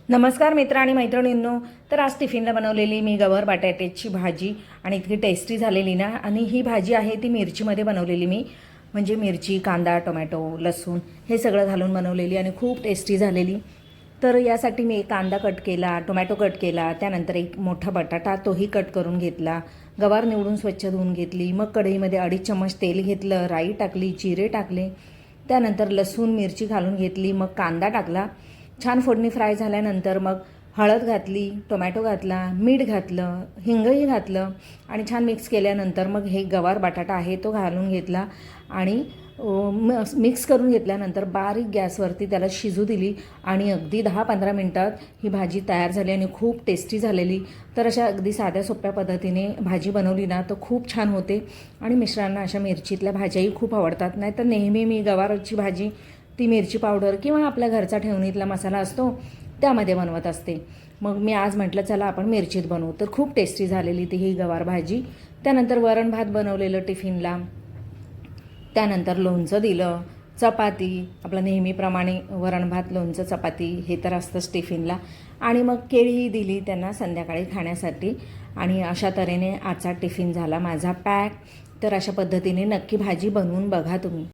नमस्कार मित्र आणि मैत्रिणींनो. तर आज टिफिनला बनवलेली मी गवार बटाट्याची भाजी आणि इतकी टेस्टी झालेली ना. आणि ही भाजी आहे ती मिरचीमध्ये बनवलेली मी, म्हणजे मिरची, कांदा, टोमॅटो, लसूण हे सगळं घालून बनवलेली आणि खूप टेस्टी झालेली. तर यासाठी मी कांदा कट केला, टोमॅटो कट केला, त्यानंतर एक मोठा बटाटा तोही कट करून घेतला, गवार निवडून स्वच्छ धुवून घेतली, मग कढईमध्ये 2.5 चम्मच तेल घेतलं, राई टाकली, जिरे टाकले, त्यानंतर लसूण मिरची घालून घेतली, मग कांदा टाकला. छान फोडणी फ्राय झाल्यानंतर मग हळद घातली, टोमॅटो घातला, मीठ घातलं, हिंगही घातलं आणि छान मिक्स केल्यानंतर मग हे गवार बटाटा आहे तो घालून घेतला आणि मिक्स करून घेतल्यानंतर बारीक गॅसवरती त्याला शिजू दिली आणि अगदी 10-15 मिनटात ही भाजी तयार झाली आणि खूप टेस्टी झालेली. तर अशा अगदी साध्या सोप्या पद्धतीने भाजी बनवली ना तर खूप छान होते आणि मिस्टरांना अशा मिरचीतल्या भाज्याही खूप आवडतात. नाही तर नेहमी मी गवारची भाजी ती मिरची पावडर किंवा आपल्या घरचा ठेवणीतला मसाला असतो त्यामध्ये बनवत असते. मग मी आज म्हटलं चला आपण मिरचीत बनवू. तर खूप टेस्टी झालेली ती ही गवार भाजी. त्यानंतर वरण भात बनवलेलं टिफिनला, त्यानंतर लोणचं दिलं, चपाती, आपलं नेहमीप्रमाणे वरण भात लोणचं चपाती हे तर असतंच टिफिनला, आणि मग केळीही दिली त्यांना संध्याकाळी खाण्यासाठी. आणि अशा तऱ्हेने आजचा टिफिन झाला माझा पॅक. तर अशा पद्धतीने नक्की भाजी बनवून बघा तुम्ही.